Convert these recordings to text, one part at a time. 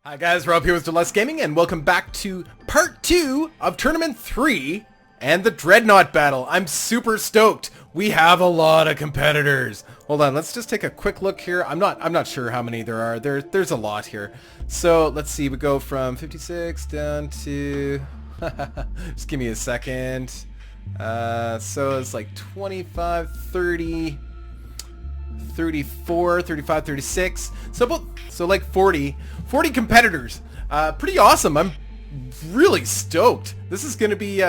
Hi guys, Rob here with Deluks Gaming, and welcome back to part 2 of Tournament 3 and the Dreadnought battle. I'm super stoked. We have a lot of competitors. Hold on, let's just take a quick look here. I'm not sure how many there are. There's a lot here. So let's see, we go from 56 down to just give me a second. So it's like 25, 30, 34, 35, 36. So like 40 competitors. Pretty awesome. I'm really stoked. This is gonna be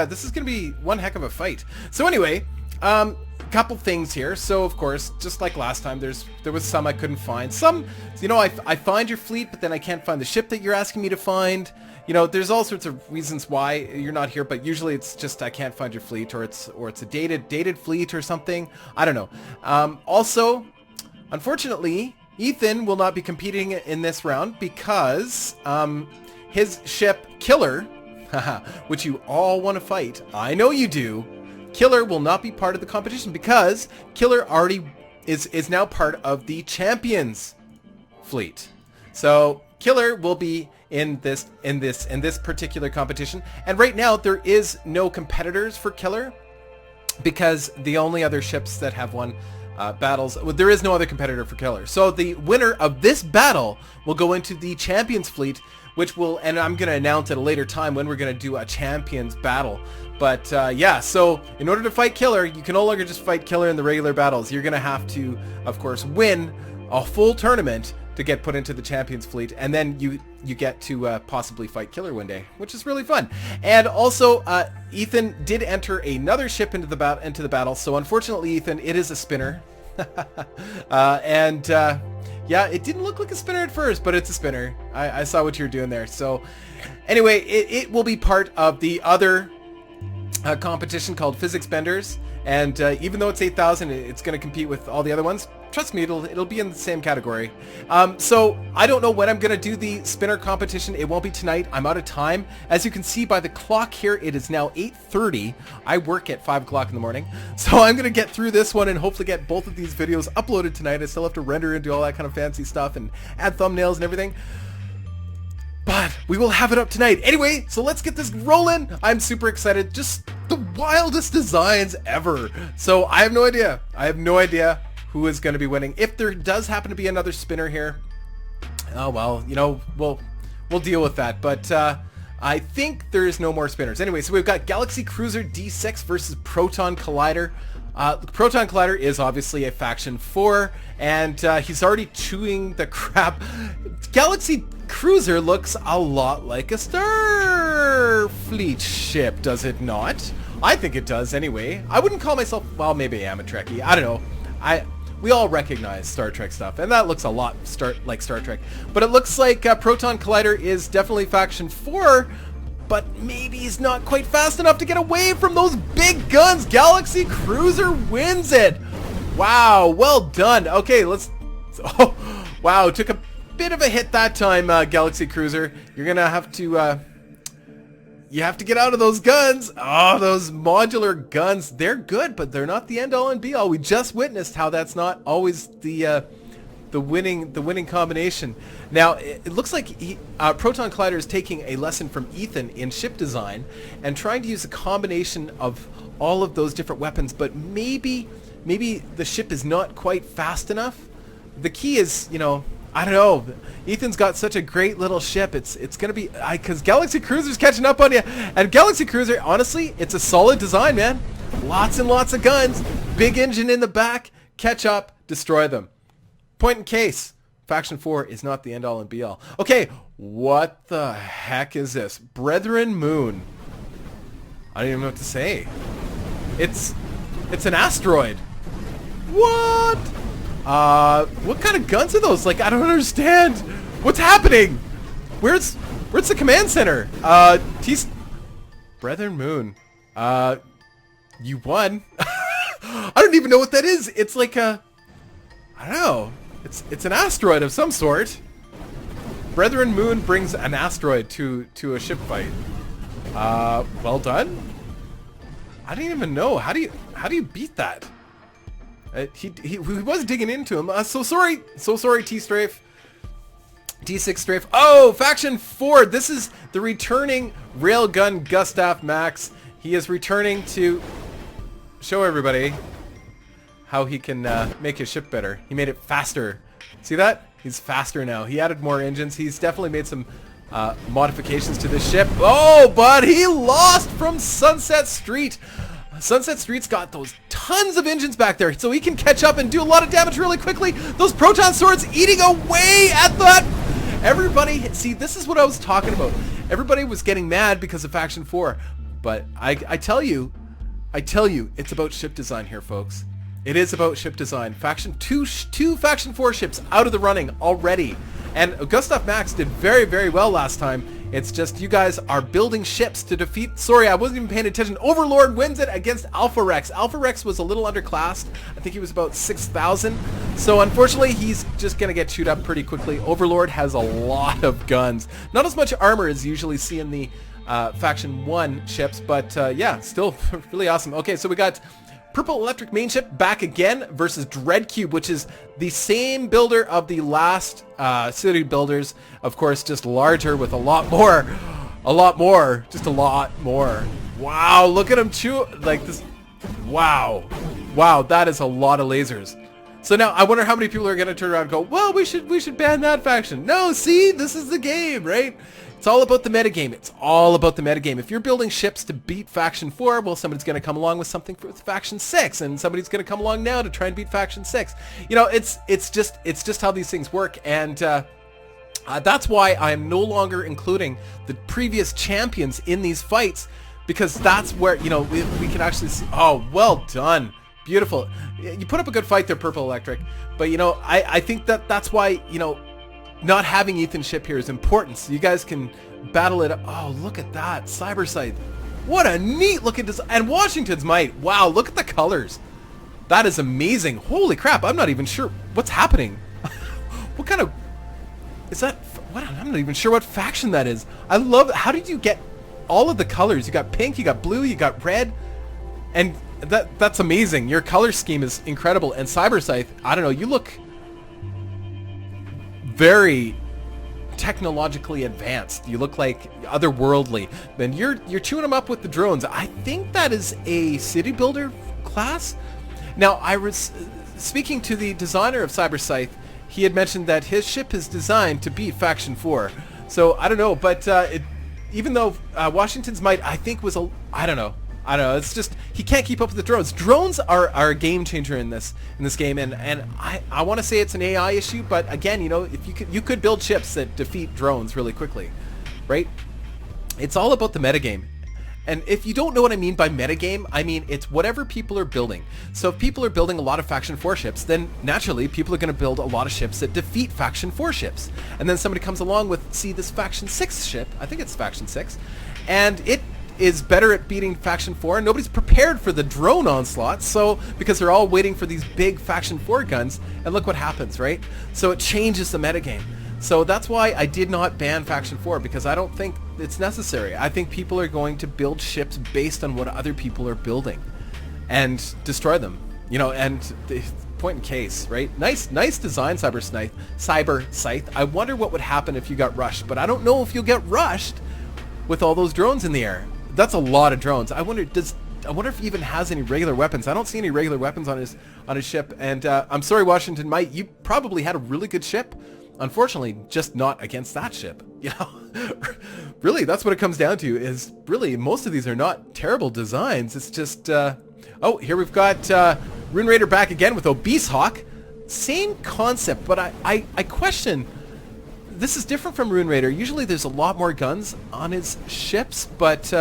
one heck of a fight. So anyway, couple things here. So of course, just like last time, there was some I couldn't find. Some, you know, I find your fleet, but then I can't find the ship that you're asking me to find. You know, there's all sorts of reasons why you're not here, but usually it's just I can't find your fleet, or it's a dated fleet or something. I don't know. Also, unfortunately, Ethan will not be competing in this round because his ship, Killer, which you all want to fight, I know you do, Killer will not be part of the competition because Killer already is now part of the Champions fleet. So Killer will be in this particular competition, and right now there is no competitors for Killer because the only other ships that have won battles, well, there is no other competitor for Killer. So the winner of this battle will go into the Champions fleet, which will, and I'm going to announce at a later time when we're going to do a Champions battle. But yeah, so in order to fight Killer, you can no longer just fight Killer in the regular battles. You're going to have to, of course, win a full tournament to get put into the Champions fleet, and then you get to possibly fight Killer one day, which is really fun. And also, Ethan did enter another ship into the battle. So unfortunately, Ethan, it is a spinner. Yeah, it didn't look like a spinner at first, but it's a spinner. I saw what you were doing there. So anyway, it will be part of the other competition called Physics Benders, and even though it's 8,000, it's going to compete with all the other ones. Trust me, it'll be in the same category. So I don't know when I'm going to do the spinner competition. It won't be tonight. I'm out of time. As you can see by the clock here, it is now 8:30. I work at 5 o'clock in the morning. So I'm going to get through this one and hopefully get both of these videos uploaded tonight. I still have to render and do all that kind of fancy stuff and add thumbnails and everything. But we will have it up tonight. Anyway, so let's get this rolling. I'm super excited. Just the wildest designs ever. So I have no idea. Who is going to be winning. If there does happen to be another spinner here, oh well, you know, we'll deal with that. But I think there is no more spinners. Anyway, so we've got Galaxy Cruiser D6 versus Proton Collider. Proton Collider is obviously a faction 4, and he's already chewing the crap. Galaxy Cruiser looks a lot like a Starfleet ship, does it not? I think it does anyway. I wouldn't call myself, well, maybe I am a Trekkie. I don't know. We all recognize Star Trek stuff, and that looks a lot like Star Trek. But it looks like Proton Collider is definitely faction 4, but maybe he's not quite fast enough to get away from those big guns. Galaxy Cruiser wins it. Wow, well done. Okay, let's... Oh, wow, took a bit of a hit that time, Galaxy Cruiser. You're going to have to... You have to get out of those guns. Oh, those modular guns, they're good, but they're not the end-all and be-all. We just witnessed how that's not always the winning combination. Now, it looks like Proton Collider is taking a lesson from Ethan in ship design and trying to use a combination of all of those different weapons, but maybe the ship is not quite fast enough. The key is, you know, I don't know. Ethan's got such a great little ship. It's gonna be because Galaxy Cruiser's catching up on you. And Galaxy Cruiser, honestly, it's a solid design, man. Lots and lots of guns, big engine in the back. Catch up, destroy them. Point in case, Faction 4 is not the end-all and be-all. Okay, what the heck is this? Brethren Moon. I don't even know what to say. It's an asteroid. What? What kind of guns are those? Like, I don't understand. What's happening? Where's the command center? Brethren Moon. You won. I don't even know what that is. It's like a... I don't know. It's an asteroid of some sort. Brethren Moon brings an asteroid to a ship fight. Well done. I don't even know. How do you beat that? He was digging into him. So sorry, T-Strafe. D6 strafe. Oh, Faction 4. This is the returning Railgun Gustav Max. He is returning to show everybody how he can make his ship better. He made it faster. See that? He's faster now. He added more engines. He's definitely made some modifications to this ship. Oh, but he lost from Sunset Street. Sunset Street's got those tons of engines back there, so he can catch up and do a lot of damage really quickly. Those proton swords eating away at that. Everybody, see, this is what I was talking about. Everybody was getting mad because of Faction 4, but I tell you, it's about ship design here, folks. It is about ship design. Faction 2 Faction 4 ships out of the running already. And Gustav Max did very, very well last time. It's just you guys are building ships to defeat... Sorry, I wasn't even paying attention. Overlord wins it against Alpha Rex. Alpha Rex was a little underclassed. I think he was about 6,000. So unfortunately, he's just going to get chewed up pretty quickly. Overlord has a lot of guns. Not as much armor as you usually see in the Faction 1 ships. But yeah, still really awesome. Okay, so we got... Purple Electric main ship back again versus Dreadcube, which is the same builder of the last city builders. Of course, just larger with a lot more. Just a lot more. Wow, look at him chew like this. Wow, that is a lot of lasers. So now I wonder how many people are going to turn around and go, well, we should ban that faction. No, see, this is the game, right? It's all about the metagame. It's all about the metagame. If you're building ships to beat Faction 4, well, somebody's going to come along with something for Faction 6, and somebody's going to come along now to try and beat Faction 6. You know, it's just how these things work, and that's why I'm no longer including the previous champions in these fights, because that's where, you know, we can actually see. Oh, well done. Beautiful. You put up a good fight there, Purple Electric, but, you know, I think that's why, you know, not having Ethan's ship here is important, so you guys can battle it. Oh, look at that. Cyber Scythe. What a neat looking design. And Washington's Might. Wow, look at the colors. That is amazing. Holy crap, I'm not even sure what's happening. What kind of... Is that... What? I'm not even sure what faction that is. I love... How did you get all of the colors? You got pink, you got blue, you got red. And that's amazing. Your color scheme is incredible. And Cyber Scythe, I don't know, you look... very technologically advanced. You look like otherworldly. Then you're chewing them up with the drones. I think that is a city builder class. Now, I was speaking to the designer of Cyber Scythe. He had mentioned that his ship is designed to beat Faction 4. So I don't know, but even though Washington's Might, I think was a... I don't know. It's just he can't keep up with the drones. Drones are a game changer in this game, and I want to say it's an AI issue, but again, you know, if you could build ships that defeat drones really quickly, right? It's all about the metagame. And if you don't know what I mean by metagame, I mean it's whatever people are building. So if people are building a lot of Faction 4 ships, then naturally people are going to build a lot of ships that defeat Faction 4 ships. And then somebody comes along with, see, this Faction 6 ship, I think it's Faction 6, and it is better at beating Faction 4, and nobody's prepared for the drone onslaught, so because they're all waiting for these big Faction 4 guns, and look what happens, right? So it changes the metagame. So that's why I did not ban Faction 4, because I don't think it's necessary. I think people are going to build ships based on what other people are building and destroy them, you know, and the point in case, right? Nice design, Cyber Scythe. I wonder what would happen if you got rushed, but I don't know if you'll get rushed with all those drones in the air. That's a lot of drones. I wonder if he even has any regular weapons. I don't see any regular weapons on his ship. And I'm sorry, Washington Might, you probably had a really good ship. Unfortunately, just not against that ship. You know, really, that's what it comes down to. Is really most of these are not terrible designs. It's just oh, here we've got Rune Raider back again with Obese Hawk. Same concept, but I question. This is different from Rune Raider. Usually there's a lot more guns on his ships, but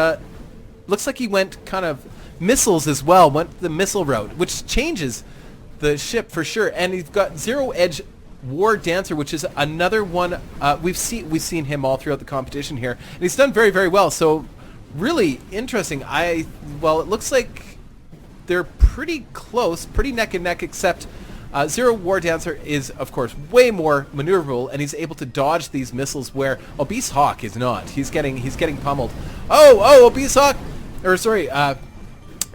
looks like he went kind of missiles as well, went the missile route, which changes the ship for sure. And he's got Zero Edge War Dancer, which is another one. We've seen him all throughout the competition here, and he's done very, very well. So really interesting. Well, it looks like they're pretty close, pretty neck and neck, except Zero War Dancer is, of course, way more maneuverable, and he's able to dodge these missiles where Obese Hawk is not. He's getting pummeled. Oh, Obese Hawk, or sorry,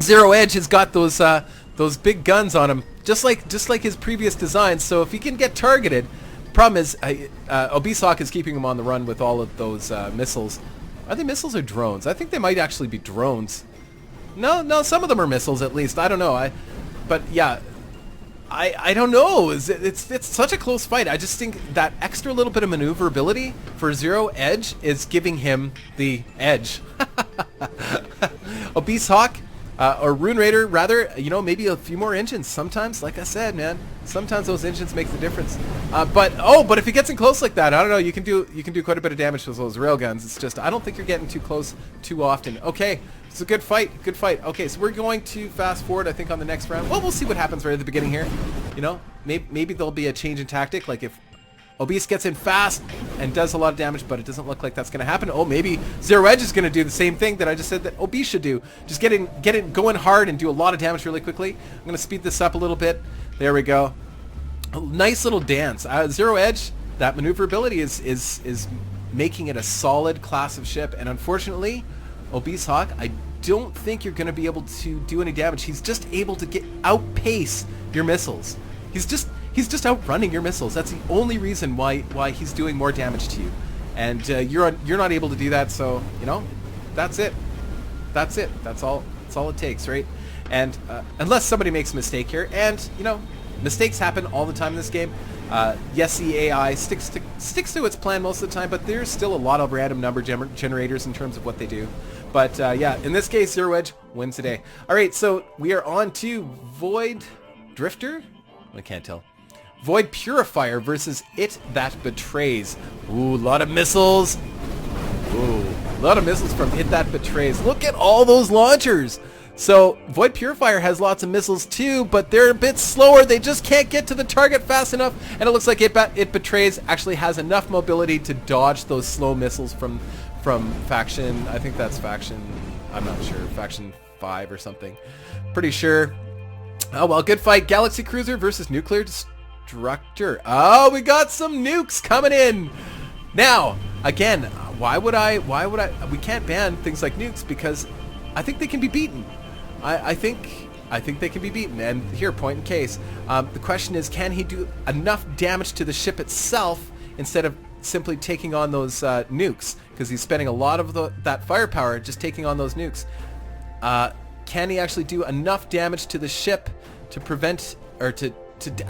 Zero Edge has got those big guns on him, just like his previous designs. So if he can get targeted, Problem is, Obese Hawk is keeping him on the run with all of those missiles. Are they missiles or drones? I think they might actually be drones. No, some of them are missiles at least. I don't know. But yeah, I don't know. It's such a close fight. I just think that extra little bit of maneuverability for Zero Edge is giving him the edge. Obese Hawk, or Rune Raider, rather, you know, maybe a few more engines. Sometimes, like I said, man, sometimes those engines make the difference. But if he gets in close like that, I don't know. You can do quite a bit of damage with those railguns. It's just I don't think you're getting too close too often. Okay, it's a good fight. Good fight. Okay, so we're going to fast forward, I think, on the next round. Well, we'll see what happens right at the beginning here. You know, maybe there'll be a change in tactic, like if Obese gets in fast and does a lot of damage, but it doesn't look like that's going to happen. Oh, maybe Zero Edge is going to do the same thing that I just said that Obese should do. Just get it going hard and do a lot of damage really quickly. I'm going to speed this up a little bit. There we go. A nice little dance. Zero Edge, that maneuverability is making it a solid class of ship. And unfortunately, Obese Hawk, I don't think you're going to be able to do any damage. He's just able to outpace your missiles. He's just outrunning your missiles. That's the only reason why he's doing more damage to you, and you're not able to do that. So you know, that's it. That's it. That's all it takes, right? And unless somebody makes a mistake here, and you know, mistakes happen all the time in this game. Yes, the AI sticks to its plan most of the time, but there's still a lot of random number generators in terms of what they do. But yeah, in this case, Zero Edge wins today. All right, so we are on to Void Drifter. I can't tell. Void Purifier versus It That Betrays. Ooh, a lot of missiles. Ooh, a lot of missiles from It That Betrays. Look at all those launchers. So Void Purifier has lots of missiles too, but they're a bit slower. They just can't get to the target fast enough. And it looks like It Betrays actually has enough mobility to dodge those slow missiles from faction. I think that's faction. I'm not sure. Faction 5 or something. Pretty sure. Oh well, good fight. Galaxy Cruiser versus Nuclear Destructor. Oh, we got some nukes coming in. Now, again, why would I? We can't ban things like nukes because I think they can be beaten. I think they can be beaten. And here, point in case. The question is, can he do enough damage to the ship itself instead of simply taking on those nukes? Because he's spending a lot of that firepower just taking on those nukes. Can he actually do enough damage to the ship to prevent or to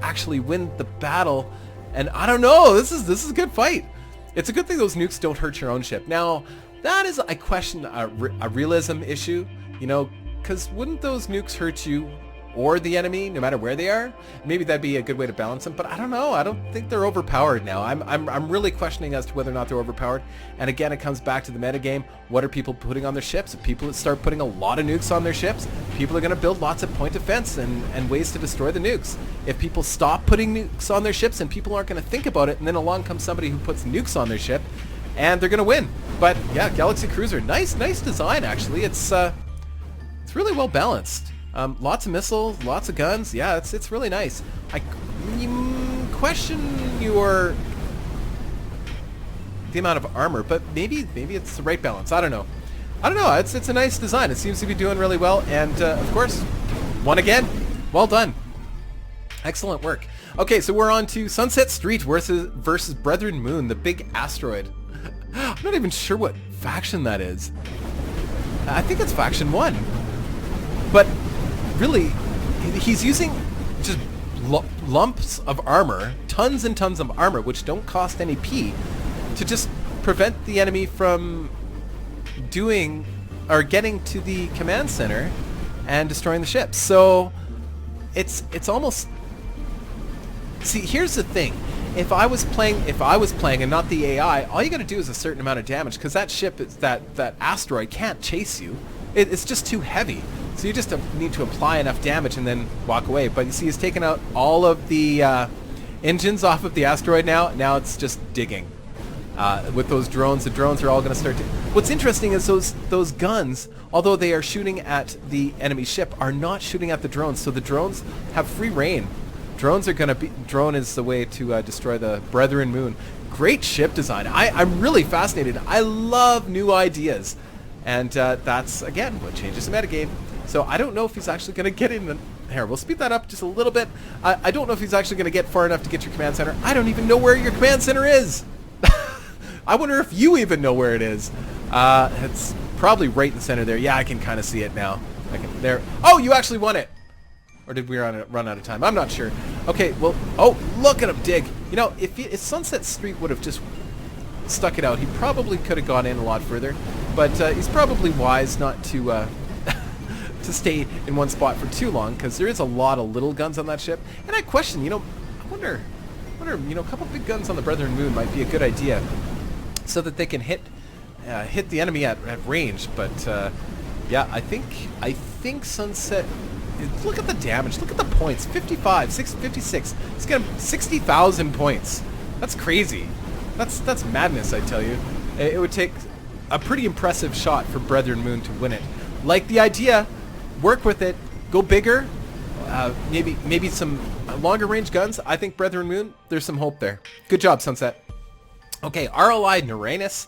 actually win the battle? And I don't know. This is a good fight. It's a good thing those nukes don't hurt your own ship. Now, that is, I question, a realism issue, you know, because wouldn't those nukes hurt you or the enemy no matter where they are? Maybe that'd be a good way to balance them, but I don't know. I don't think they're overpowered now. I'm really questioning as to whether or not they're overpowered. And again, it comes back to the metagame. What are people putting on their ships? If people start putting a lot of nukes on their ships, people are going to build lots of point defense and ways to destroy the nukes. If people stop putting nukes on their ships and people aren't going to think about it, and then along comes somebody who puts nukes on their ship, and they're going to win. But yeah, Galaxy Cruiser, nice design actually. It's really well balanced. Lots of missiles, lots of guns. Yeah, it's really nice. I question the amount of armor, but maybe it's the right balance. I don't know. It's a nice design. It seems to be doing really well, and of course, won again. Well done. Excellent work. Okay, so we're on to Sunset Street versus Brethren Moon, the big asteroid. I'm not even sure what faction that is. I think it's Faction 1. But really, he's using just lumps of armor, tons and tons of armor, which don't cost any P, to just prevent the enemy from doing or getting to the command center and destroying the ships. So it's almost... See, here's the thing. If I was playing and not the AI, all you got to do is a certain amount of damage, because that ship, that asteroid can't chase you. It's just too heavy. So you just need to apply enough damage and then walk away. But you see, he's taken out all of the engines off of the asteroid now. Now it's just digging. With those drones, the drones are all going to start to... What's interesting is those guns, although they are shooting at the enemy ship, are not shooting at the drones. So the drones have free reign. Drones are going to be... Drone is the way to destroy the Brethren Moon. Great ship design. I'm really fascinated. I love new ideas. And that's, again, what changes the metagame. So I don't know if he's actually going to get in Here, we'll speed that up just a little bit. I don't know if he's actually going to get far enough to get your command center. I don't even know where your command center is. I wonder if you even know where it is. It's probably right in the center there. Yeah, I can kind of see it now. There. Oh, you actually won it. Or did we run out of time? I'm not sure. Okay, well, oh, look at him dig. You know, if Sunset Street would have just stuck it out, he probably could have gone in a lot further. But he's probably wise not to to stay in one spot for too long, because there is a lot of little guns on that ship. And I question, you know, I wonder, you know, a couple big guns on the Brethren Moon might be a good idea, so that they can hit the enemy at range. But yeah, I think Sunset. Look at the damage. Look at the points. 55, 56. It's got 60,000 points. That's crazy. That's madness, I tell you. It would take a pretty impressive shot for Brethren Moon to win it. Like the idea, work with it, go bigger, maybe some longer range guns. I think Brethren Moon, there's some hope there. Good job, Sunset. Okay, RLI Nuranus.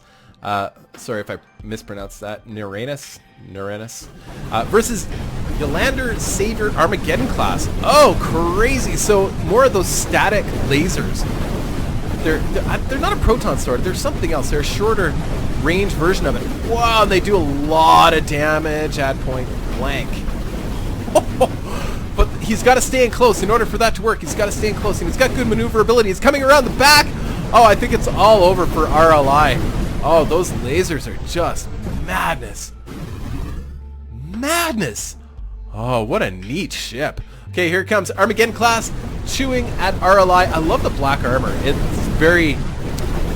Sorry if I mispronounced that. Nuranus versus Yolander Savior Armageddon class. Oh, crazy! So more of those static lasers. They're not a proton sword. They're something else. They're a shorter range version of it. Wow, they do a lot of damage at point blank. But he's got to stay in close in order for that to work. He's got to stay in close, and he's got good maneuverability. He's coming around the back. Oh, I think it's all over for RLI. Oh, those lasers are just madness. Madness. Oh, what a neat ship. Okay, here comes Armageddon class chewing at RLI. I love the black armor. It's very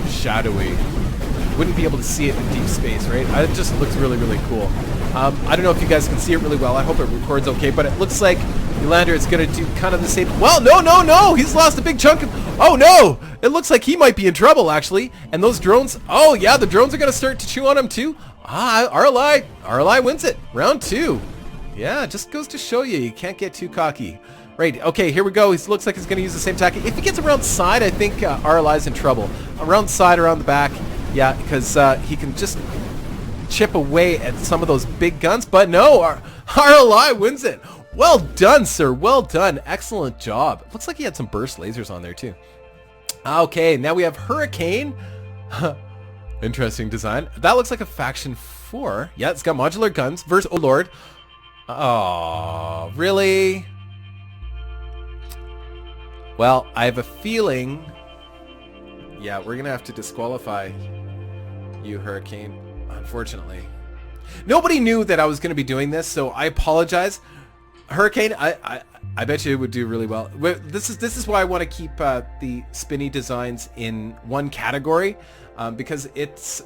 shadowy. Wouldn't be able to see it in deep space, right? It just looks really, really cool. I don't know if you guys can see it really well. I hope it records okay, but it looks like Yolander is going to do kind of the same. Well, no! He's lost a big chunk of... Oh, no! It looks like he might be in trouble, actually. And those drones... Oh, yeah, the drones are going to start to chew on him, too. RLI wins it. Round 2. Yeah, just goes to show you can't get too cocky. Right, okay, here we go. He looks like he's going to use the same tactic. If he gets around side, I think RLI's in trouble. Around side, around the back, yeah, because he can just chip away at some of those big guns. But no, RLI wins it. Well done, sir. Well done. Excellent job. Looks like he had some burst lasers on there, too. Okay, now we have Hurricane. Interesting design. That looks like a Faction 4. Yeah, it's got modular guns versus... Oh, Lord. Oh, really? Well, I have a feeling... Yeah, we're going to have to disqualify you, Hurricane, unfortunately. Nobody knew that I was going to be doing this, so I apologize. Hurricane, I bet you it would do really well. This is why I want to keep the spinny designs in one category, because it's...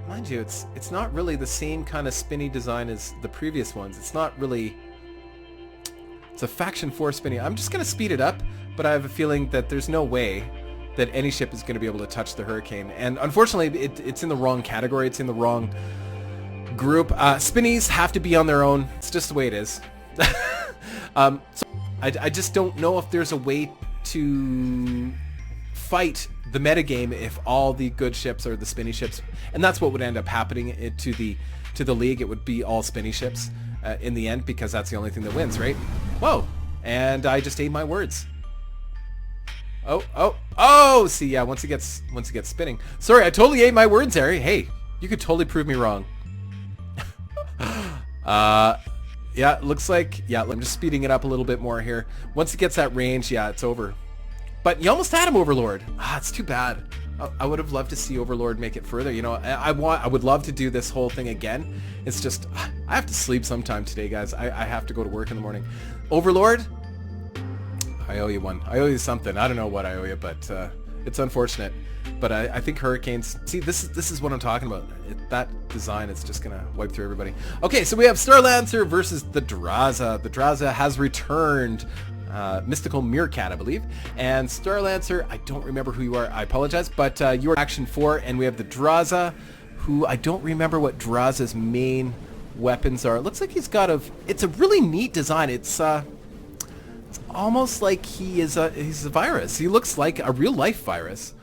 Mind you, it's not really the same kind of spinny design as the previous ones. It's not really... It's a Faction 4 spinny. I'm just going to speed it up, but I have a feeling that there's no way that any ship is going to be able to touch the Hurricane. And unfortunately, it's in the wrong category. It's in the wrong group. Spinnies have to be on their own. It's just the way it is. So I just don't know if there's a way to fight the metagame if all the good ships are the spinny ships. And that's what would end up happening to the league. It would be all spinny ships in the end, because that's the only thing that wins, right? Whoa. And I just ate my words. Oh, see, yeah, once it gets spinning. Sorry, I totally ate my words, Harry. Hey, you could totally prove me wrong. Yeah, it looks like, yeah, I'm just speeding it up a little bit more here. Once it gets that range, yeah, it's over. But you almost had him, Overlord. It's too bad. I would have loved to see Overlord make it further. You know, I would love to do this whole thing again. It's just, I have to sleep sometime today, guys. I have to go to work in the morning. Overlord, I owe you one. I owe you something. I don't know what I owe you, but it's unfortunate. But I think Hurricanes... See, this is what I'm talking about. That design is just going to wipe through everybody. Okay, so we have Starlancer versus the Draza. The Draza has returned. Mystical Meerkat, I believe. And Starlancer, I don't remember who you are. I apologize. But you are Action 4, and we have the Draza, who I don't remember what Draza's main weapons are. It looks like he's got a... It's a really neat design. It's almost like he's a virus. He looks like a real-life virus.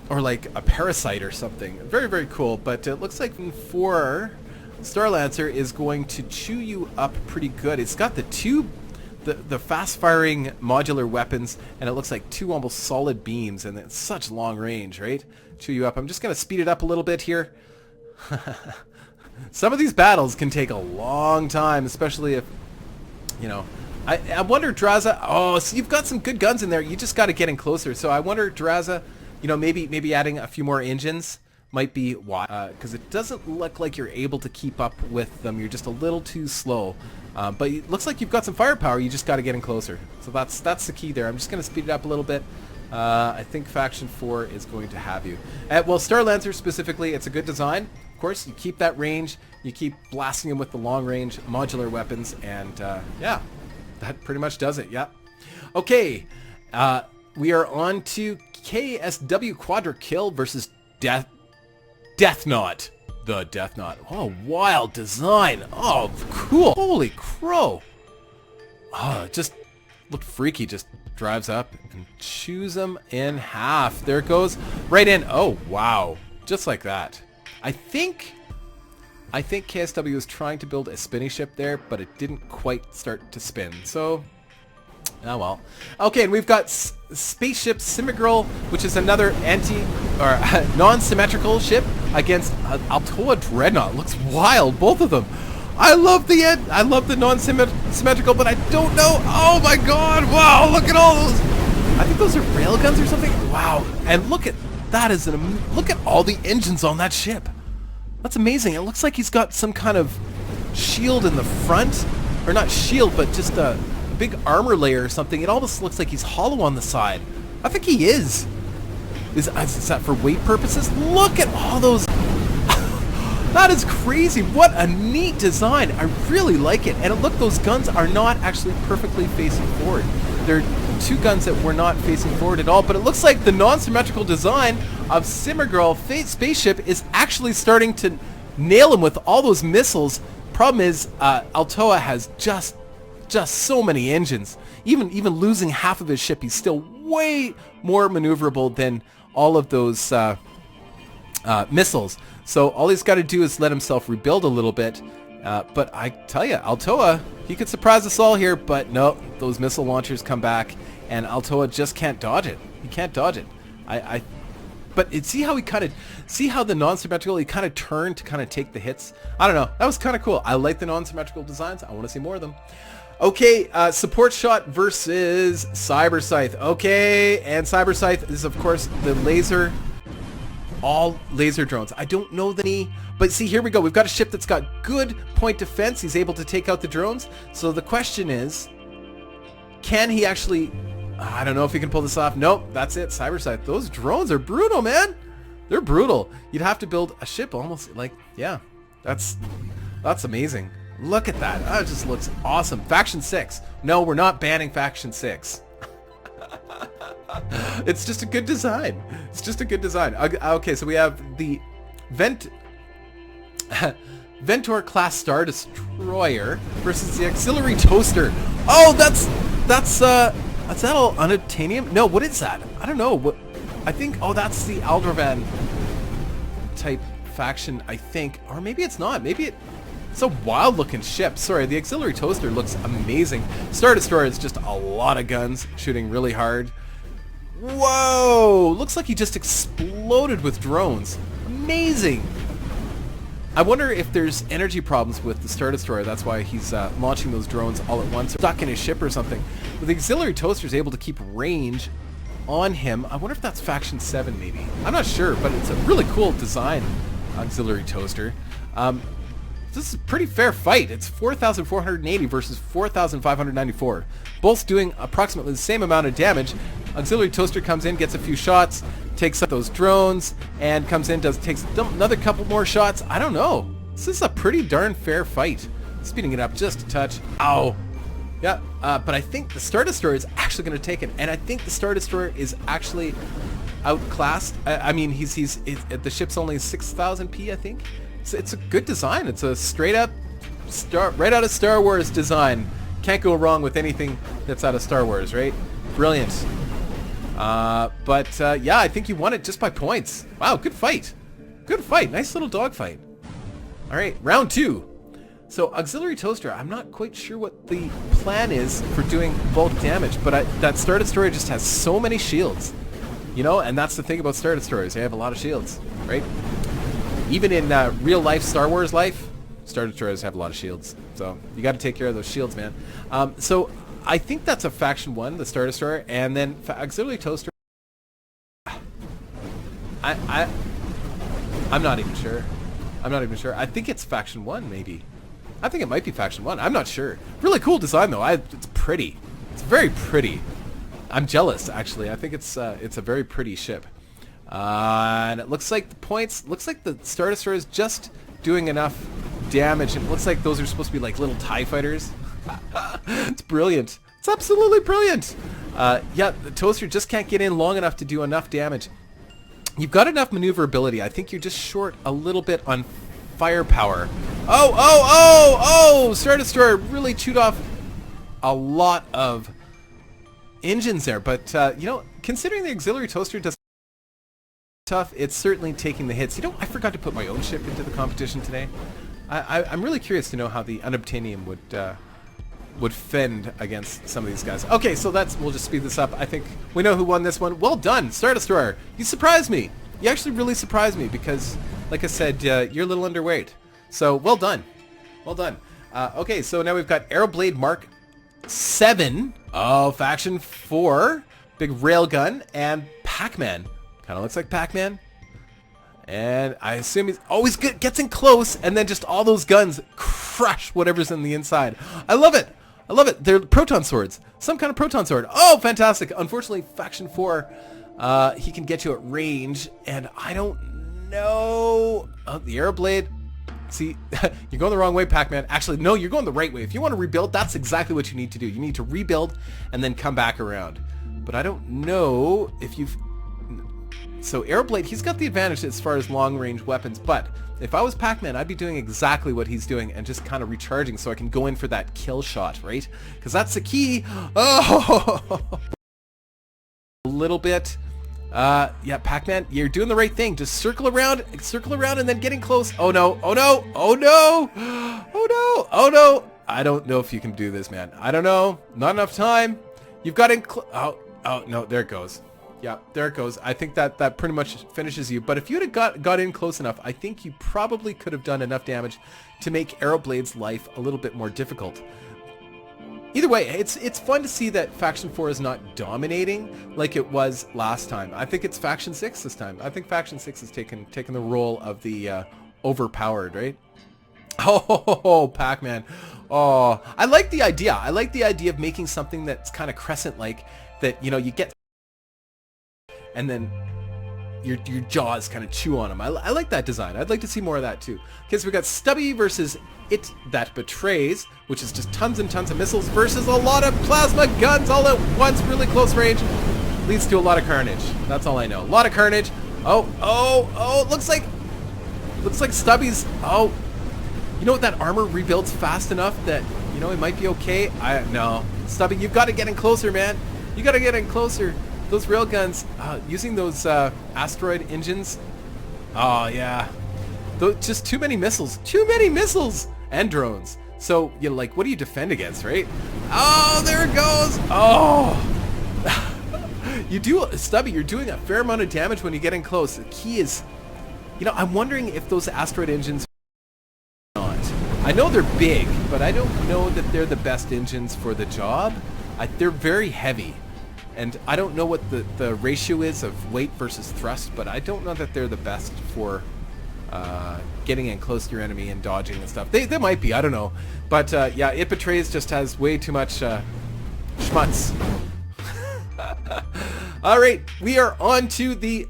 Or like a parasite or something. Very, very cool. But it looks like 4... Star Lancer is going to chew you up pretty good. It's got the fast-firing modular weapons, and it looks like 2 almost solid beams, and it's such long range, right? Chew you up. I'm just going to speed it up a little bit here. Some of these battles can take a long time, especially if, you know... I wonder, Draza... Oh, so you've got some good guns in there. You just got to get in closer. So I wonder, Draza, you know, maybe adding a few more engines might be why. Because it doesn't look like you're able to keep up with them. You're just a little too slow. But it looks like you've got some firepower. You just got to get in closer. So that's the key there. I'm just going to speed it up a little bit. I think Faction 4 is going to have you. Well, Star Lancer specifically, it's a good design. Of course, you keep that range. You keep blasting them with the long-range modular weapons. And, yeah, that pretty much does it. Yeah. Okay. We are on to KSW Quadra Kill versus Deathknot. The Deathknot. Oh, wild design. Oh, cool. Holy crow. Oh, it just looked freaky. Just drives up and chews them in half. There it goes. Right in. Oh, wow. Just like that. I think KSW was trying to build a spinny ship there, but it didn't quite start to spin. So... oh well. Okay, and we've got Spaceship Simigirl, which is another non-symmetrical ship against Altoa Dreadnought. Looks wild, both of them. I love the non-symmetrical, but I don't know. Oh my god, wow, look at all those. I think those are railguns or something. Wow, and look at that look at all the engines on that ship. That's amazing. It looks like he's got some kind of shield in the front, or not shield, but just a big armor layer or something. It almost looks like he's hollow on the side. I think he is. Is that for weight purposes? Look at all those. That is crazy. What a neat design. I really like it. And look, those guns are not actually perfectly facing forward. They're 2 guns that were not facing forward at all, but it looks like the non-symmetrical design of Simigirl Spaceship is actually starting to nail him with all those missiles. Problem is, Altoa has just so many engines. Even losing half of his ship, he's still way more maneuverable than all of those missiles. So all he's got to do is let himself rebuild a little bit. But I tell you, Altoa, he could surprise us all here, but no, those missile launchers come back, and Altoa just can't dodge it. He can't dodge it. But see how the non-symmetrical, he kind of turned to kind of take the hits. I don't know. That was kind of cool. I like the non-symmetrical designs. I want to see more of them. Okay, Support Shot versus Cyber Scythe. Okay, and Cyber Scythe is, of course, the all laser drones. I don't know but see, here we go. We've got a ship that's got good point defense. He's able to take out the drones. So the question is, can he actually... I don't know if he can pull this off. Nope, that's it. Cyber Scythe. Those drones are brutal, man. They're brutal. You'd have to build a ship almost like... yeah, that's amazing. Look at that. That just looks awesome. Faction 6. No, we're not banning Faction 6. It's just a good design. It's just a good design. Okay, so we have the Ventor class Star Destroyer versus the Auxiliary Toaster. Oh, that's that all unobtainium? No, what is that? I don't know. What? I think. Oh, that's the Aldravan type faction. I think, or maybe it's not. Maybe it's a wild-looking ship. Sorry, the Auxiliary Toaster looks amazing. Star Destroyer is just a lot of guns shooting really hard. Whoa! Looks like he just exploded with drones. Amazing! I wonder if there's energy problems with the Star Destroyer. That's why he's launching those drones all at once, stuck in his ship or something. But the Auxiliary Toaster is able to keep range on him. I wonder if that's Faction 7 maybe. I'm not sure, but it's a really cool design, Auxiliary Toaster. This is a pretty fair fight. It's 4,480 versus 4,594. Both doing approximately the same amount of damage. Auxiliary Toaster comes in, gets a few shots, takes up those drones, and comes in, takes another couple more shots. I don't know. This is a pretty darn fair fight. Speeding it up just a touch. Ow. Yeah, but I think the Star Destroyer is actually going to take it, and I think the Star Destroyer is actually outclassed. I mean, the ship's only 6,000 P, I think. It's a good design. It's a straight up right out of Star Wars design. Can't go wrong with anything that's out of Star Wars, right? Brilliant. Yeah, I think you won it just by points. Wow, good fight. Good fight. Nice little dogfight. All right, round 2. So auxiliary toaster, I'm not quite sure what the plan is for doing bulk damage, but that Star Destroyer just has so many shields, you know, and that's the thing about Star Destroyers. They have a lot of shields, right? Even in real life Star Wars life, Star Destroyers have a lot of shields, so you got to take care of those shields, man. So I think that's a faction 1, the Star Destroyer, and then auxiliary toaster. I'm not even sure. I'm not even sure. I think it's faction 1, maybe. I think it might be faction 1. I'm not sure. Really cool design, though. It's pretty. It's very pretty. I'm jealous, actually. I think it's a very pretty ship. And it looks like the points. Looks like the Star Destroyer is just doing enough damage. And it looks like those are supposed to be like little TIE fighters. It's brilliant. It's absolutely brilliant. Yeah, the toaster just can't get in long enough to do enough damage. You've got enough maneuverability. I think you're just short a little bit on firepower. Oh! Star Destroyer really chewed off a lot of engines there. But, you know, considering the auxiliary toaster does tough, it's certainly taking the hits. You know, I forgot to put my own ship into the competition today. I'm really curious to know how the unobtainium would fend against some of these guys. Okay, so we'll just speed this up. I think we know who won this one. Well done, Star Destroyer. You surprised me. You actually really surprised me because, like I said, you're a little underweight. So, well done. Well done. Okay, so now we've got Aeroblade Mark 7. Oh, Faction 4. Big railgun. And Pac-Man. Kind of looks like Pac-Man. And I assume he's always good, gets in close, and then just all those guns crush whatever's in the inside. I love it. I love it. They're proton swords. Some kind of proton sword. Oh, fantastic. Unfortunately, Faction 4, he can get you at range, and I don't know. Oh, the Aeroblade. See, you're going the wrong way, Pac-Man. Actually, no, you're going the right way. If you want to rebuild, that's exactly what you need to do. You need to rebuild and then come back around. But I don't know if you've... So Aeroblade, he's got the advantage as far as long-range weapons, but if I was Pac-Man, I'd be doing exactly what he's doing and just kind of recharging so I can go in for that kill shot, right? Because that's the key. Oh! A little bit. Yeah, Pac-Man, you're doing the right thing. Just circle around, and then getting close. Oh no, oh no, oh no, oh no, oh no. I don't know if you can do this, man. I don't know. Not enough time. You've got in oh, no, there it goes. Yeah, there it goes. I think that pretty much finishes you. But if you had got in close enough, I think you probably could have done enough damage to make Aeroblade's life a little bit more difficult. Either way, it's fun to see that Faction 4 is not dominating like it was last time. I think it's Faction 6 this time. I think Faction 6 has taken the role of the overpowered, right? Oh, Pac-Man. Oh, I like the idea. I like the idea of making something that's kind of crescent-like, that, you know, you get... and then your jaws kind of chew on them. I like that design. I'd like to see more of that too. Okay, so we got Stubby versus It That Betrays, which is just tons and tons of missiles versus a lot of plasma guns all at once, really close range. Leads to a lot of carnage. That's all I know. A lot of carnage. Oh, looks like Stubby's... Oh, you know what? That armor rebuilds fast enough that, you know, it might be okay. No. Stubby, you've got to get in closer, man. You got to get in closer. Those railguns, using those asteroid engines, oh yeah, just too many missiles, and drones. So, you know, like, what do you defend against, right? Oh, there it goes. Oh, you do, Stubby, you're doing a fair amount of damage when you get in close. The key is, you know, I'm wondering if those asteroid engines are not. I know they're big, but I don't know that they're the best engines for the job. They're very heavy. And I don't know what the ratio is of weight versus thrust, but I don't know that they're the best for getting in close to your enemy and dodging and stuff. They might be, I don't know. But yeah, It Betrays just has way too much schmutz. All right, we are on to the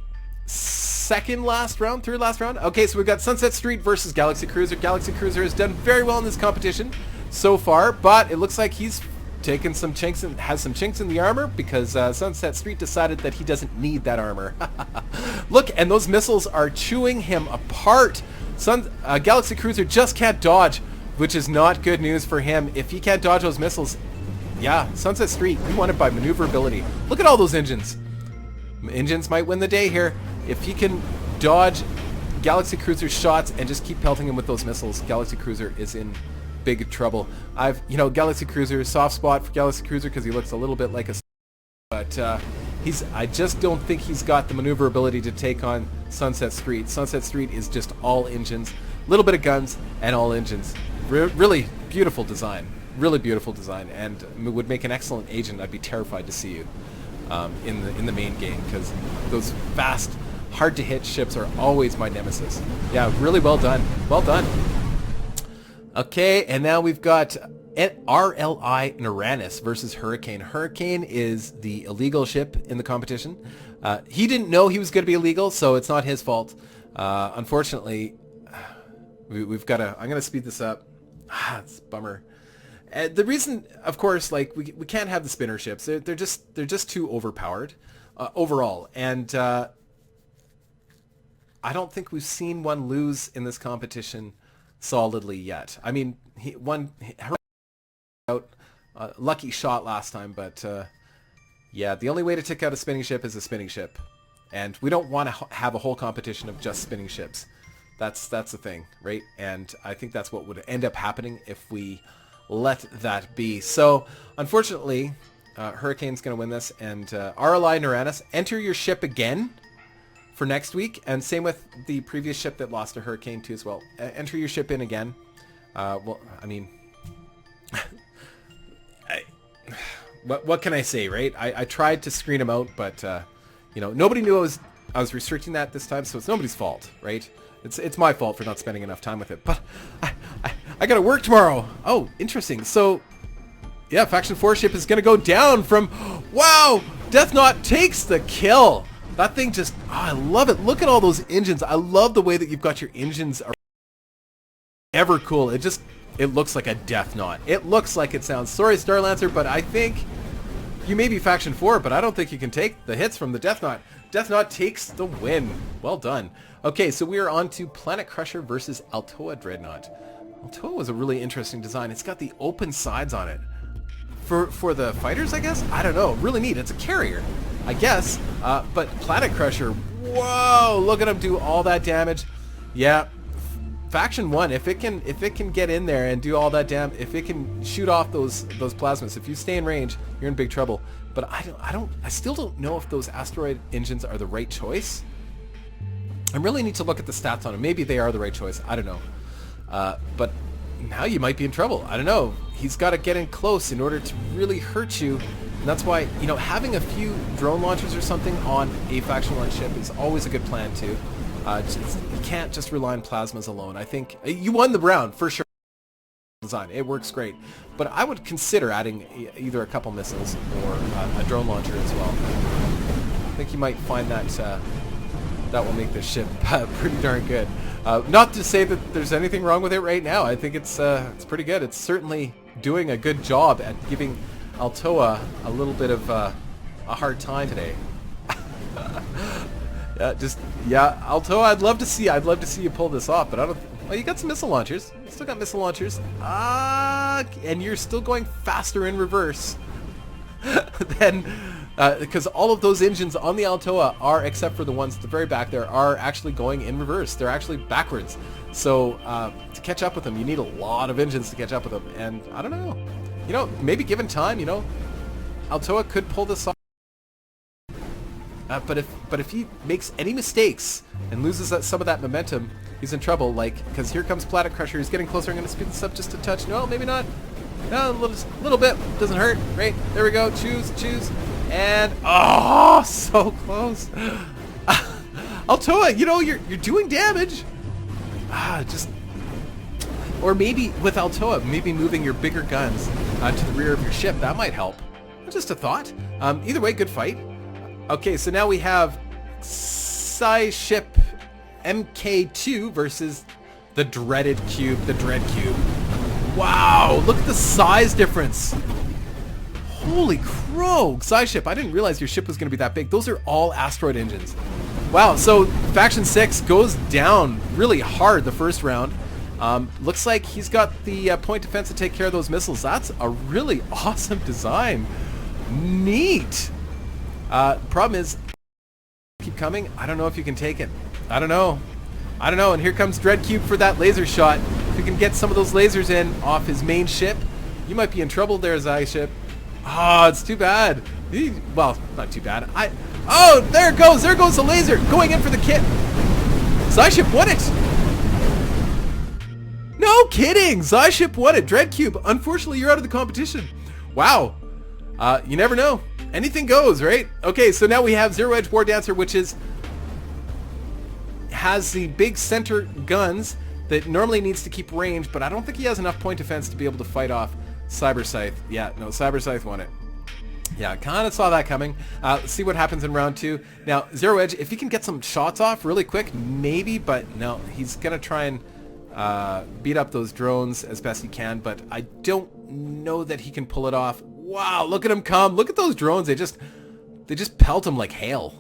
third last round. Okay, so we've got Sunset Street versus Galaxy Cruiser. Galaxy Cruiser has done very well in this competition so far, but it looks like he's taken some chinks and has some chinks in the armor because Sunset Street decided that he doesn't need that armor. Look, and those missiles are chewing him apart. Galaxy Cruiser just can't dodge, which is not good news for him. If he can't dodge those missiles, yeah, Sunset Street, you won it by maneuverability. Look at all those engines. Engines might win the day here. If he can dodge Galaxy Cruiser's shots and just keep pelting him with those missiles, Galaxy Cruiser is in big trouble. Galaxy Cruiser, soft spot for Galaxy Cruiser because he looks a little bit like a... But I just don't think he's got the maneuverability to take on Sunset Street. Sunset Street is just all engines, a little bit of guns, and all engines. Really beautiful design. Really beautiful design, and would make an excellent agent. I'd be terrified to see you in the main game, because those fast, hard-to-hit ships are always my nemesis. Yeah, really well done. Well done. Okay, and now we've got RLI Uranus versus Hurricane. Hurricane is the illegal ship in the competition. He didn't know he was going to be illegal, so it's not his fault. Unfortunately, we've got to... I'm going to speed this up. It's a bummer. The reason, of course, like we can't have the spinner ships. They're just too overpowered overall, and I don't think we've seen one lose in this competition solidly yet. I mean, he won out lucky shot last time, but yeah, the only way to take out a spinning ship is a spinning ship, and we don't want to have a whole competition of just spinning ships. That's the thing, right? And I think that's what would end up happening if we let that be. So, unfortunately, Hurricane's going to win this, and RLI Uranus, enter your ship again for next week, and same with the previous ship that lost to Hurricane too as well. Enter your ship in again. Well, I mean, what can I say, right? I tried to screen him out, but nobody knew I was restricting that this time, so it's nobody's fault, right? It's my fault for not spending enough time with it, but I gotta work tomorrow. Oh, interesting. So, yeah, Faction 4 ship is gonna go down from... Wow! Dreadnought takes the kill! That thing just... Oh, I love it. Look at all those engines. I love the way that you've got your engines... Ever cool. It looks like a Dreadnought. It looks like it sounds... Sorry, Starlancer, but I think... You may be Faction 4, but I don't think you can take the hits from the Dreadnought. Dreadnought takes the win. Well done. Okay, so we are on to Planet Crusher versus Altoa Dreadnought. Altoa was a really interesting design. It's got the open sides on it. For the fighters, I guess? I don't know. Really neat. It's a carrier, I guess. But Planet Crusher, whoa! Look at him do all that damage. Yeah, Faction 1, if it can get in there and do all that damage, if it can shoot off those plasmas, if you stay in range, you're in big trouble. But I still don't know if those asteroid engines are the right choice. I really need to look at the stats on them. Maybe they are the right choice. I don't know. But now you might be in trouble. I don't know. He's got to get in close in order to really hurt you. And that's why, having a few drone launchers or something on a Faction 1 ship is always a good plan too. You can't just rely on plasmas alone. I think you won the round for sure. Design, it works great, but I would consider adding either a couple missiles or a drone launcher as well. I think you might find that that will make this ship pretty darn good. Not to say that there's anything wrong with it right now. I think it's pretty good. It's certainly doing a good job at giving Altoa a little bit of a hard time today. Altoa, I'd love to see you pull this off, but I don't. Well, you got some missile launchers. You still got missile launchers. And you're still going faster in reverse than because all of those engines on the Altoa are, except for the ones at the very back there, are actually going in reverse. They're actually backwards. So to catch up with them, you need a lot of engines to catch up with them. And I don't know. Maybe given time, Altoa could pull this off. But if he makes any mistakes and loses some of that momentum, he's in trouble. Because here comes Planet Crusher. He's getting closer. I'm going to speed this up just a touch. No, maybe not. No, a little bit. Doesn't hurt. Right. There we go. Choose. And oh, so close. Altoa, you're doing damage. Or maybe with Altoa, maybe moving your bigger guns to the rear of your ship. That might help. Just a thought. Either way, good fight. Okay, so now we have Psy Ship MK2 versus the dreaded cube, the Dread Cube. Wow, look at the size difference. Holy crow, Psy Ship, I didn't realize your ship was going to be that big. Those are all asteroid engines. Wow, so Faction 6 goes down really hard the first round. Looks like he's got the point defense to take care of those missiles. That's a really awesome design. Neat. The problem is, keep coming. I don't know if you can take it. I don't know. I don't know, and here comes Dreadcube for that laser shot. If you can get some of those lasers in off his main ship, you might be in trouble there, Ship. Oh, it's too bad. Well, not too bad. Oh, there it goes. There goes the laser going in for the kit. Ship won it. No kidding. Ship won it. Dreadcube, unfortunately, you're out of the competition. Wow. You never know. Anything goes, right? Okay, so now we have Zero Edge War Dancer, which has the big center guns that normally needs to keep range, but I don't think he has enough point defense to be able to fight off Cyber Scythe. Yeah, no, Cyber Scythe won it. Yeah, kind of saw that coming. Let's see what happens in round 2. Now, Zero Edge, if he can get some shots off really quick, maybe, but no, he's going to try and beat up those drones as best he can, but I don't know that he can pull it off. Wow, look at him come. Look at those drones. They just pelt him like hail.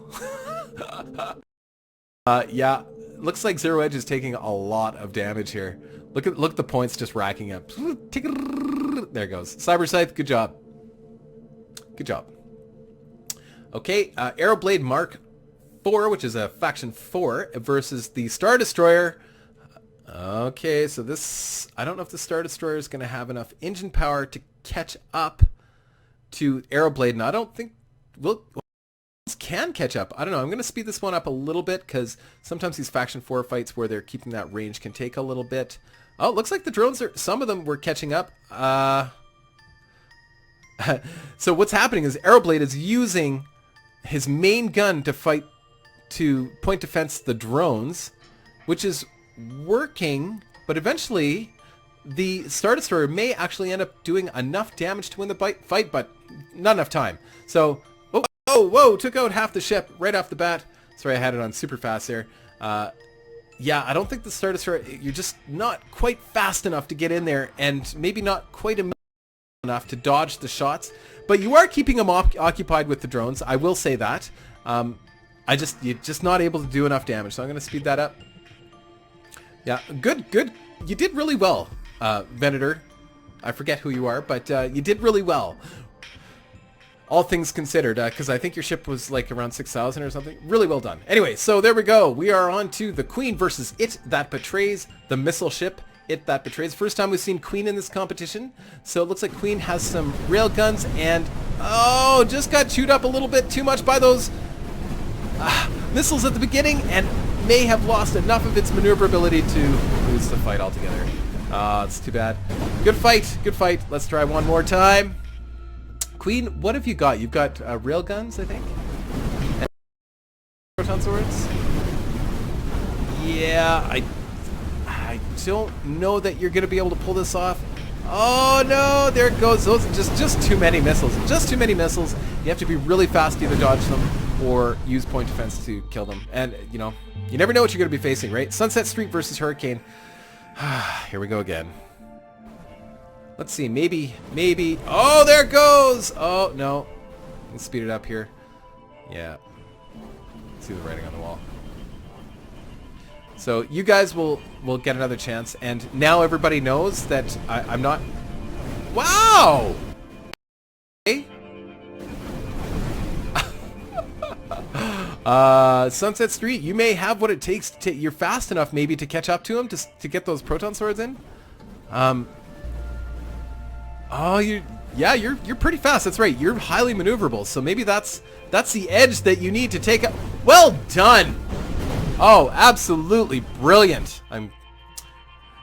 Yeah, looks like Zero Edge is taking a lot of damage here. Look at the points just racking up. There goes. Cyber Scythe, good job. Good job. Okay, Aeroblade Mark 4, which is a Faction 4, versus the Star Destroyer. Okay, so this... I don't know if the Star Destroyer is going to have enough engine power to catch up to Aeroblade, and I don't think... can catch up. I don't know. I'm going to speed this one up a little bit because sometimes these Faction 4 fights where they're keeping that range can take a little bit. Oh, it looks like the drones are... Some of them were catching up. So what's happening is Aeroblade is using his main gun to fight to point defense the drones, which is working, but eventually the Star Destroyer may actually end up doing enough damage to win the fight, but not enough time. So, whoa, took out half the ship right off the bat. Sorry, I had it on super fast there. Yeah, I don't think the Star Destroyer, you're just not quite fast enough to get in there, and maybe not quite enough to dodge the shots, but you are keeping them occupied with the drones. I will say that. You're just not able to do enough damage, so I'm going to speed that up. Yeah, good. You did really well, Venator. I forget who you are, but you did really well. All things considered, because I think your ship was like around 6,000 or something. Really well done. Anyway, so there we go. We are on to the Queen versus It That Betrays, the missile ship. It That Betrays. First time we've seen Queen in this competition. So it looks like Queen has some rail guns and... Oh, just got chewed up a little bit too much by those missiles at the beginning and may have lost enough of its maneuverability to lose the fight altogether. It's too bad. Good fight. Good fight. Let's try one more time. Queen, what have you got? You've got rail guns, I think? And proton swords? Yeah, I don't know that you're going to be able to pull this off. Oh no, there it goes. Those are just too many missiles. Just too many missiles. You have to be really fast to either dodge them or use point defense to kill them. And, you know, you never know what you're going to be facing, right? Sunset Street versus Hurricane. Here we go again. Let's see, maybe... Oh, there it goes! Oh, no. Let's speed it up here. Yeah. See the writing on the wall. So you guys will get another chance, and now everybody knows that I'm not... Wow! Okay. Sunset Street, you may have what it takes to... You're fast enough maybe to catch up to him to get those proton swords in. Oh, you're pretty fast. That's right. You're highly maneuverable. So maybe that's the edge that you need to take up. Well done. Oh, absolutely brilliant.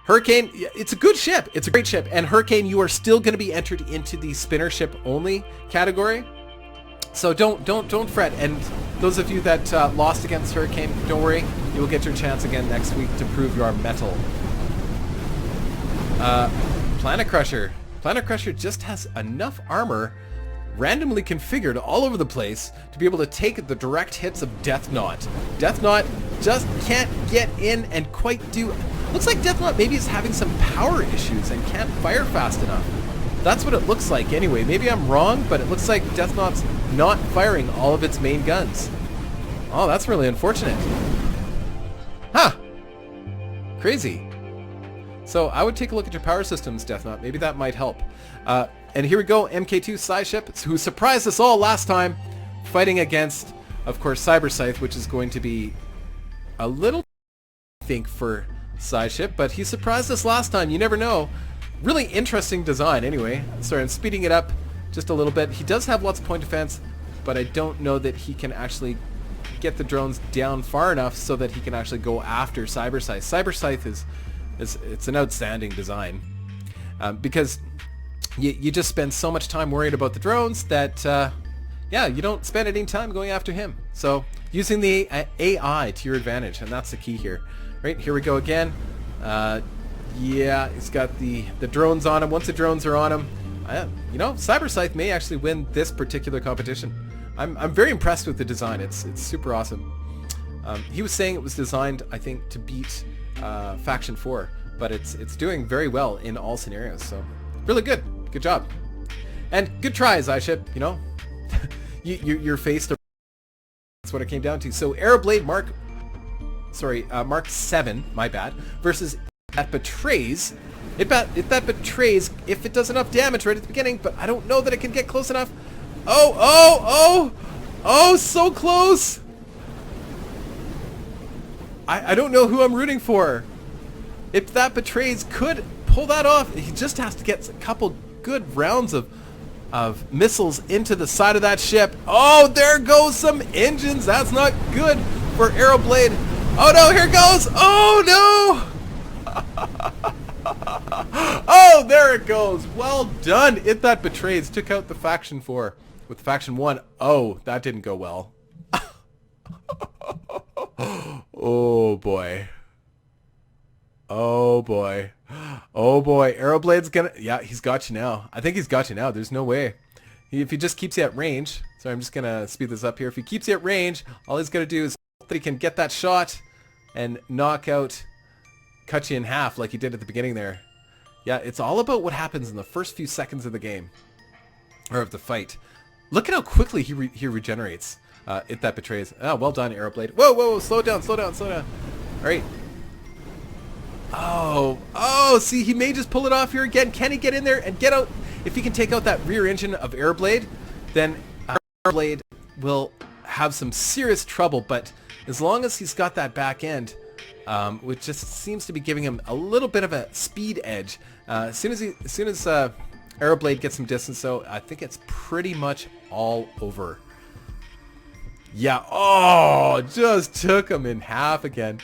Hurricane, it's a good ship. It's a great ship. And Hurricane, you are still going to be entered into the spinner ship only category. So don't fret. And those of you that lost against Hurricane, don't worry. You will get your chance again next week to prove you are metal. Planet Crusher. Planet Crusher just has enough armor randomly configured all over the place to be able to take the direct hits of Dreadnought. Dreadnought just can't get in and quite do... Looks like Dreadnought maybe is having some power issues and can't fire fast enough. That's what it looks like anyway. Maybe I'm wrong, but it looks like Dreadnought's not firing all of its main guns. Oh, that's really unfortunate. Huh. Crazy. So I would take a look at your power systems, Dreadnought. Maybe that might help. And here we go, MK2 Sci-Ship, who surprised us all last time, fighting against, of course, Cyber Scythe, which is going to be a little think, for Sideship, but he surprised us last time. You never know. Really interesting design anyway. Sorry, I'm speeding it up just a little bit. He does have lots of point defense, but I don't know that he can actually get the drones down far enough so that he can actually go after Cyber Scythe. Cyber Scythe is it's an outstanding design because you just spend so much time worrying about the drones that yeah, you don't spend any time going after him. So using the AI to your advantage, and that's the key here. Right, here we go again. Yeah, he's got the drones on him. Once the drones are on him, you know, Cyber Scythe may actually win this particular competition. I'm very impressed with the design. It's super awesome. He was saying it was designed, I think, to beat Faction 4, but it's doing very well in all scenarios. So really good. Good job. And good try, Zyship. You know, you're faced. That's what it came down to. So Arrowblade Mark 7, my bad, versus that betrays. That betrays if it does enough damage right at the beginning, but I don't know that it can get close enough. Oh, so close. I don't know who I'm rooting for. If that betrays could pull that off, he just has to get a couple good rounds of missiles into the side of that ship. Oh, there goes some engines. That's not good for Arrowblade. Oh no, here it goes. Oh no. Oh, there it goes. Well done. It that betrays took out the Faction 4 with Faction 1. Oh, that didn't go well. Oh boy. Oh boy. Oh boy. Arrowblade's gonna... Yeah, he's got you now. I think he's got you now. There's no way. If he just keeps you at range... Sorry, I'm just gonna speed this up here. If he keeps you at range, all he's gonna do is hope that he can get that shot and knock out... cut you in half like he did at the beginning there. Yeah, it's all about what happens in the first few seconds of the game. Or of the fight. Look at how quickly he regenerates. It that betrays. Oh, well done, Arrowblade. Whoa, slow down. Alright. Oh, see, he may just pull it off here again. Can he get in there and get out? If he can take out that rear engine of Arrowblade, then Arrowblade will have some serious trouble, but as long as he's got that back end, which just seems to be giving him a little bit of a speed edge. As soon as Arrowblade gets some distance, though, I think it's pretty much all over. Yeah, oh, just took him in half again.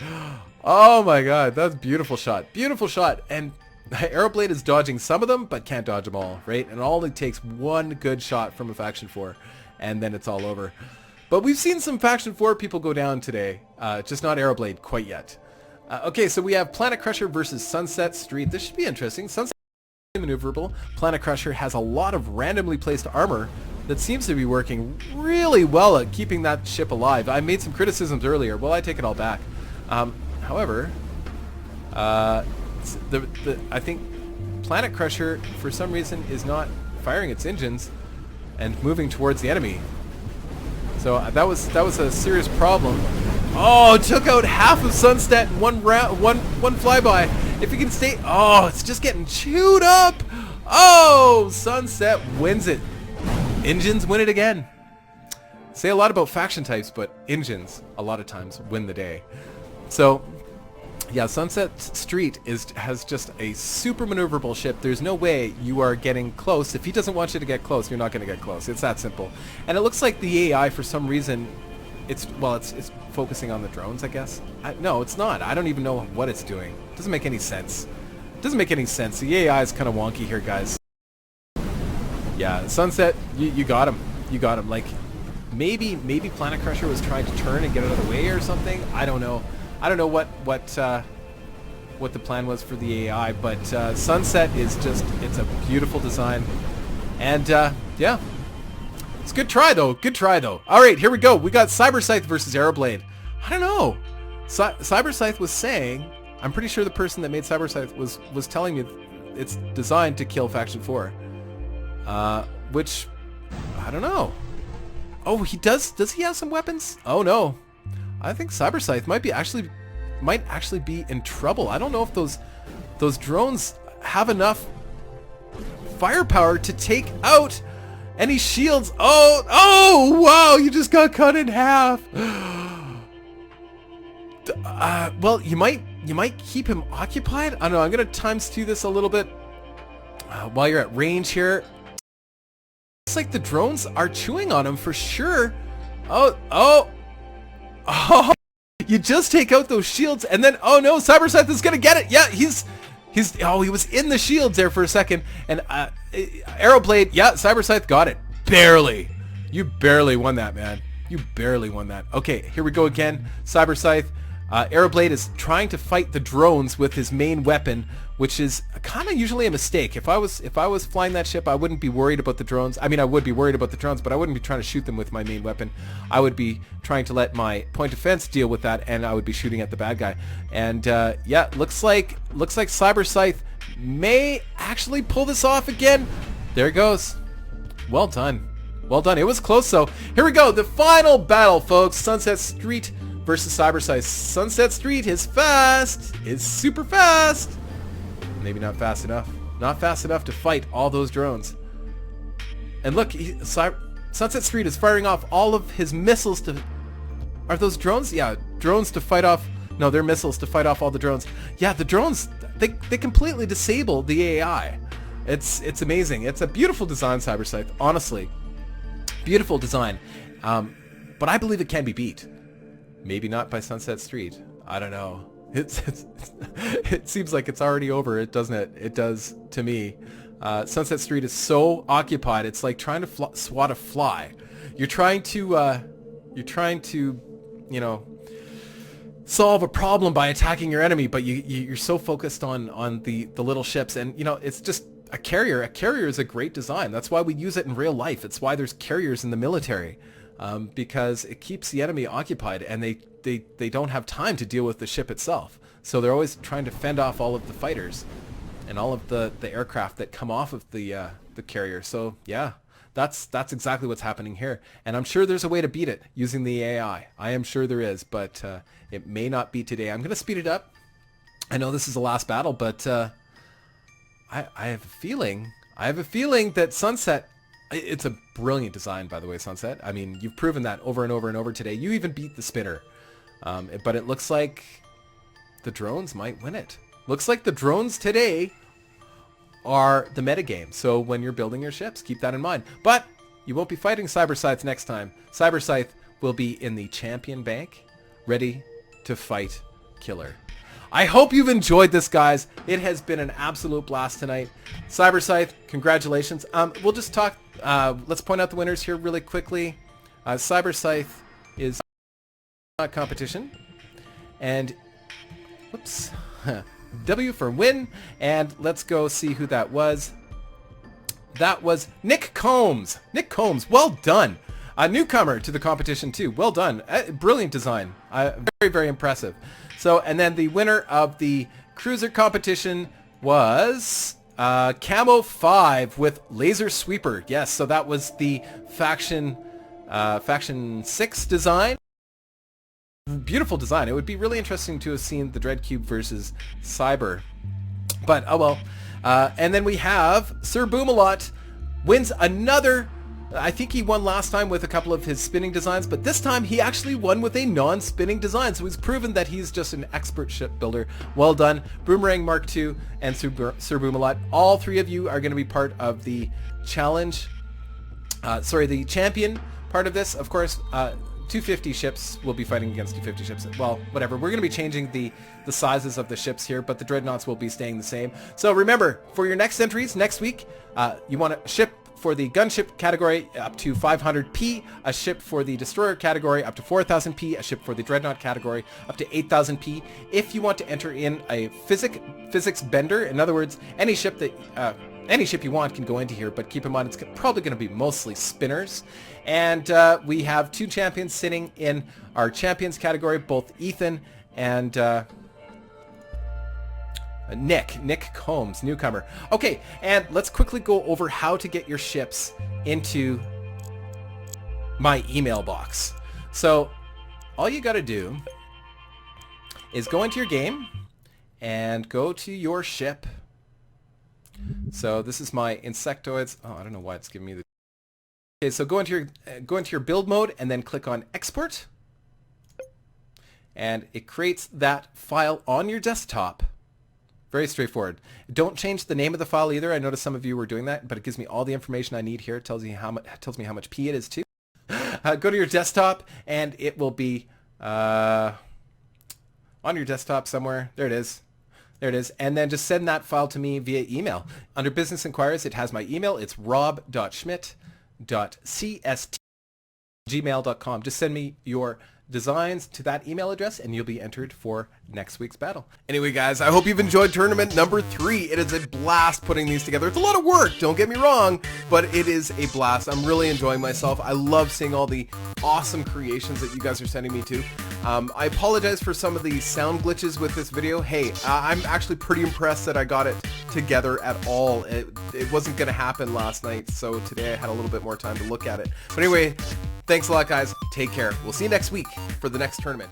Oh my god, that's a beautiful shot. Beautiful shot. And Arrowblade is dodging some of them, but can't dodge them all, right? And all it takes one good shot from a Faction 4, and then it's all over. But we've seen some Faction 4 people go down today, just not Arrowblade quite yet. Okay, so we have Planet Crusher versus Sunset Street. This should be interesting. Sunset is maneuverable. Planet Crusher has a lot of randomly placed armor that seems to be working really well at keeping that ship alive. I made some criticisms earlier. Well, I take it all back. However, I think Planet Crusher, for some reason, is not firing its engines and moving towards the enemy. So that was a serious problem. Oh, took out half of Sunset in one flyby. If he can stay... Oh, it's just getting chewed up. Oh, Sunset wins it. Engines win it again. Say a lot about faction types, but engines, a lot of times, win the day. So, yeah, Sunset Street has just a super maneuverable ship. There's no way you are getting close. If he doesn't want you to get close, you're not going to get close. It's that simple. And it looks like the AI, for some reason, it's focusing on the drones, I guess. No, it's not. I don't even know what it's doing. It doesn't make any sense. It doesn't make any sense. The AI is kind of wonky here, guys. Yeah, Sunset, you got him. You got him. Like, maybe Planet Crusher was trying to turn and get out of the way or something. I don't know. I don't know what the plan was for the AI, but Sunset is just, it's a beautiful design. And yeah, it's a good try though. Good try though. All right, here we go. We got Cyber Scythe versus Arrowblade. I don't know. Cyber Scythe was saying, I'm pretty sure the person that made Cyber Scythe was telling me it's designed to kill Faction 4. Which, I don't know. Oh, he does he have some weapons? Oh no. I think Cyber Scythe might actually be in trouble. I don't know if those drones have enough firepower to take out any shields. Oh wow, you just got cut in half. Well, you might keep him occupied. I don't know. I'm gonna ×2 this a little bit while you're at range here. Looks like the drones are chewing on him for sure. Oh! You just take out those shields, and then oh no, Cyber Scythe is gonna get it. Yeah, he was in the shields there for a second, and Arrowblade. Yeah, Cyber Scythe got it. Barely. You barely won that, man. You barely won that. Okay, here we go again. Cyber Scythe. Arrowblade is trying to fight the drones with his main weapon, which is kind of usually a mistake. If I was flying that ship, I wouldn't be worried about the drones. I mean, I would be worried about the drones, but I wouldn't be trying to shoot them with my main weapon. I would be trying to let my point defense deal with that, and I would be shooting at the bad guy. And yeah, looks like Cyber Scythe may actually pull this off again. There it goes. Well done. Well done. It was close, though. Here we go. The final battle, folks. Sunset Street versus Cyber Scythe. Sunset Street is fast. It's super fast. Maybe not fast enough. Not fast enough to fight all those drones. And look, Sunset Street is firing off all of his missiles to... Are those drones? Yeah, drones to fight off... No, they're missiles to fight off all the drones. Yeah, the drones, they completely disable the AI. It's amazing. It's a beautiful design, Cyber Scythe. Honestly. Beautiful design. But I believe it can be beat. Maybe not by Sunset Street. I don't know. It seems like it's already over, doesn't it? It does to me. Sunset Street is so occupied. It's like trying to swat a fly. You're trying to, you know, solve a problem by attacking your enemy, but you're so focused on the little ships, and you know, it's just a carrier. A carrier is a great design. That's why we use it in real life. It's why there's carriers in the military. Because it keeps the enemy occupied, and they don't have time to deal with the ship itself. So they're always trying to fend off all of the fighters and all of the aircraft that come off of the carrier. So yeah, that's exactly what's happening here. And I'm sure there's a way to beat it using the AI. I am sure there is, but it may not be today. I'm going to speed it up. I know this is the last battle, but I have a feeling that Sunset... It's a brilliant design, by the way, Sunset. I mean, you've proven that over and over and over today. You even beat the spinner. But it looks like the drones might win it. Looks like the drones today are the metagame. So when you're building your ships, keep that in mind. But you won't be fighting Cyber Scythe next time. Cyber Scythe will be in the champion bank, ready to fight Killer. I hope you've enjoyed this, guys. It has been an absolute blast tonight. Cyber Scythe, congratulations. We'll just talk... let's point out the winners here really quickly. Cyber Scythe is competition, and whoops, W for win. And let's go see who that was. That was Nick Combs. Nick Combs, well done. A newcomer to the competition too. Well done. Brilliant design. Very, very impressive. So, and then the winner of the cruiser competition was Camo 5 with Laser Sweeper. Yes, so that was the Faction 6 design. Beautiful design. It would be really interesting to have seen the Dread Cube versus Cyber. But, oh well. And then we have Sir Boomalot wins another... I think he won last time with a couple of his spinning designs, but this time he actually won with a non-spinning design, so he's proven that he's just an expert ship builder. Well done. Boomerang Mark II and Sir Boomalot. All three of you are going to be part of the challenge. The champion part of this. Of course, 250 ships will be fighting against 250 ships. Well, whatever. We're going to be changing the sizes of the ships here, but the Dreadnoughts will be staying the same. So remember, for your next entries next week, you want a ship for the Gunship category up to 500p, a ship for the Destroyer category up to 4000p, a ship for the Dreadnought category up to 8000p. If you want to enter in a physics bender, in other words, any ship you want can go into here, but keep in mind it's probably going to be mostly spinners. And we have two champions sitting in our champions category, both Ethan and Nick Combs, newcomer. Okay, and let's quickly go over how to get your ships into my email box. So all you got to do is go into your game and go to your ship. So this is my insectoids. Oh, I don't know why it's giving me the... Okay, so go into your build mode and then click on export. and it creates that file on your desktop. Very straightforward. Don't change the name of the file either. I noticed some of you were doing that, but it gives me all the information I need here. It tells me how much P it is too. Go to your desktop, and it will be on your desktop somewhere. There it is. There it is. And then just send that file to me via email. Under Business Inquiries, it has my email. It's rob.schmidt.cst@gmail.com. Just send me your designs to that email address and you'll be entered for next week's battle. Anyway guys, I hope you've enjoyed tournament number 3. It is a blast putting these together. It's a lot of work, don't get me wrong, but it is a blast. I'm really enjoying myself. I love seeing all the awesome creations that you guys are sending me to. I apologize for some of the sound glitches with this video. Hey, I'm actually pretty impressed that I got it together at all. It wasn't going to happen last night, so today I had a little bit more time to look at it. But anyway, thanks a lot guys. Take care. We'll see you next week for the next tournament.